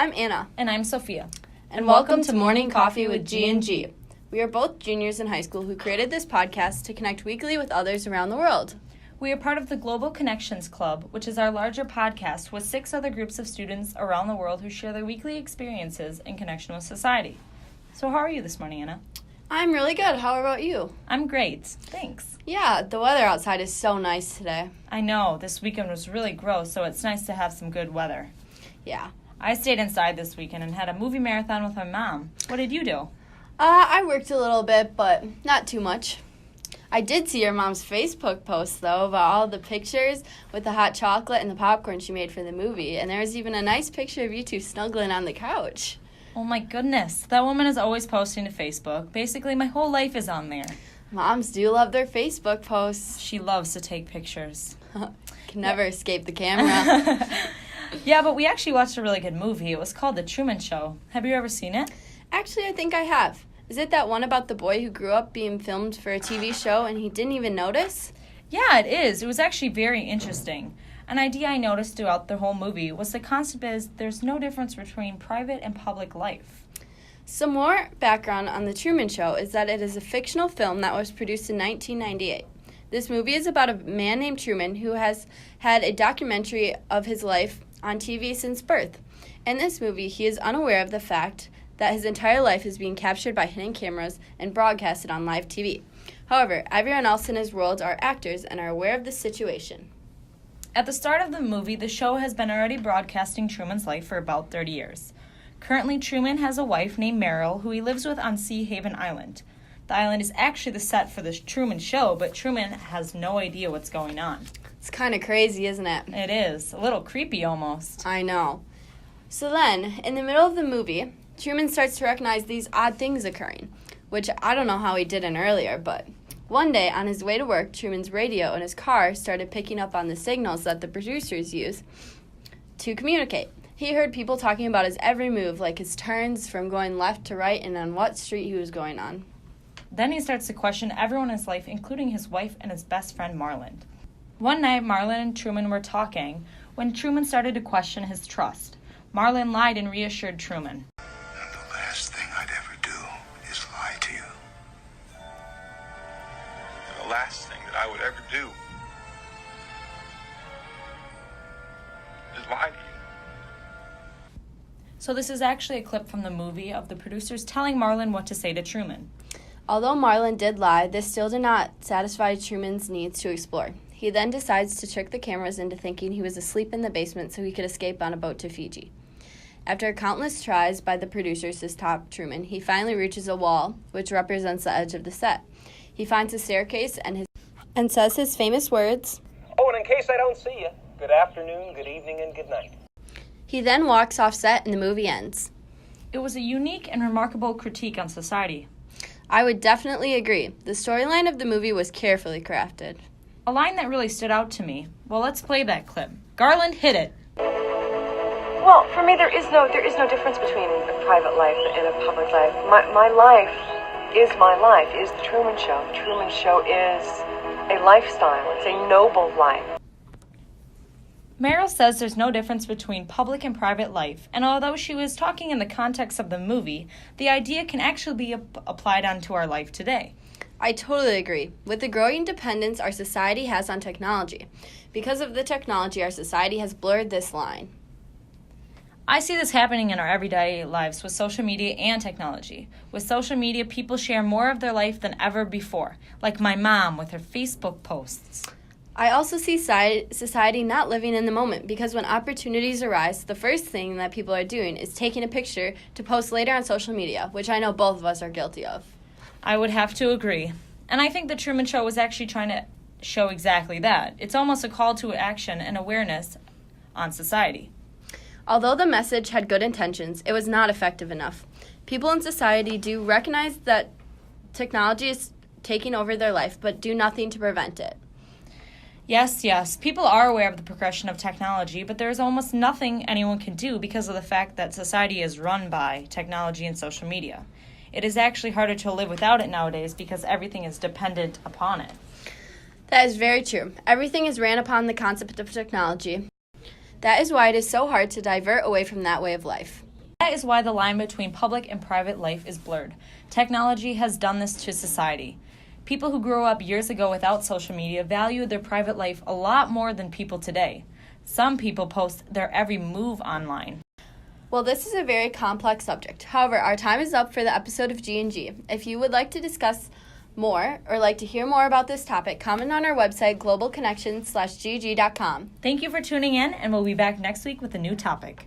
I'm Anna. And I'm Sophia. And welcome to Morning Coffee with G&G. We are both juniors in high school who created this podcast to connect weekly with others around the world. We are part of the Global Connections Club, which is our larger podcast with 6 other groups of students around the world who share their weekly experiences in connection with society. So how are you this morning, Anna? I'm really good. How about you? I'm great. Thanks. Yeah, the weather outside is so nice today. I know. This weekend was really gross, so it's nice to have some good weather. Yeah. I stayed inside this weekend and had a movie marathon with my mom. What did you do? I worked a little bit, but not too much. I did see your mom's Facebook post, though, about all the pictures with the hot chocolate and the popcorn she made for the movie. And there was even a nice picture of you two snuggling on the couch. Oh my goodness. That woman is always posting to Facebook. Basically, my whole life is on there. Moms do love their Facebook posts. She loves to take pictures. Can never escape the camera. Yeah, but we actually watched a really good movie. It was called The Truman Show. Have you ever seen it? Actually, I think I have. Is it that one about the boy who grew up being filmed for a TV show and he didn't even notice? Yeah, it is. It was actually very interesting. An idea I noticed throughout the whole movie was the concept is there's no difference between private and public life. Some more background on The Truman Show is that it is a fictional film that was produced in 1998. This movie is about a man named Truman who has had a documentary of his life on TV since birth. In this movie, he is unaware of the fact that his entire life is being captured by hidden cameras and broadcasted on live TV. However, everyone else in his world are actors and are aware of the situation. At the start of the movie, the show has been already broadcasting Truman's life for about 30 years. Currently, Truman has a wife named Meryl, who he lives with on Sea Haven Island. The island is actually the set for the Truman Show, but Truman has no idea what's going on. It's kind of crazy, isn't it? It is. A little creepy, almost. I know. So then, in the middle of the movie, Truman starts to recognize these odd things occurring, which I don't know how he didn't earlier, but one day, on his way to work, Truman's radio in his car started picking up on the signals that the producers use to communicate. He heard people talking about his every move, like his turns from going left to right and on what street he was going on. Then he starts to question everyone in his life, including his wife and his best friend, Marlon. One night, Marlon and Truman were talking when Truman started to question his trust. Marlon lied and reassured Truman. The last thing I'd ever do is lie to you. The last thing that I would ever do is lie to you. So this is actually a clip from the movie of the producers telling Marlon what to say to Truman. Although Marlon did lie, this still did not satisfy Truman's needs to explore. He then decides to trick the cameras into thinking he was asleep in the basement so he could escape on a boat to Fiji. After countless tries by the producers to stop Truman, he finally reaches a wall, which represents the edge of the set. He finds a staircase and says his famous words, "Oh, and in case I don't see you, good afternoon, good evening, and good night." He then walks off set and the movie ends. It was a unique and remarkable critique on society. I would definitely agree. The storyline of the movie was carefully crafted. A line that really stood out to me. Well, let's play that clip. Garland, hit it. Well, for me, there is no difference between a private life and a public life. My life is my life, is the Truman Show. The Truman Show is a lifestyle. It's a noble life. Meryl says there's no difference between public and private life, and although she was talking in the context of the movie, the idea can actually be applied onto our life today. I totally agree. With the growing dependence our society has on technology, because of the technology, our society has blurred this line. I see this happening in our everyday lives with social media and technology. With social media, people share more of their life than ever before, like my mom with her Facebook posts. I also see society not living in the moment because when opportunities arise, the first thing that people are doing is taking a picture to post later on social media, which I know both of us are guilty of. I would have to agree. And I think The Truman Show was actually trying to show exactly that. It's almost a call to action and awareness on society. Although the message had good intentions, it was not effective enough. People in society do recognize that technology is taking over their life, but do nothing to prevent it. Yes, people are aware of the progression of technology, but there is almost nothing anyone can do because of the fact that society is run by technology and social media. It is actually harder to live without it nowadays because everything is dependent upon it. That is very true. Everything is ran upon the concept of technology. That is why it is so hard to divert away from that way of life. That is why the line between public and private life is blurred. Technology has done this to society. People who grew up years ago without social media valued their private life a lot more than people today. Some people post their every move online. Well, this is a very complex subject. However, our time is up for the episode of G&G. If you would like to discuss more or like to hear more about this topic, comment on our website, globalconnection.gg.com. Thank you for tuning in, and we'll be back next week with a new topic.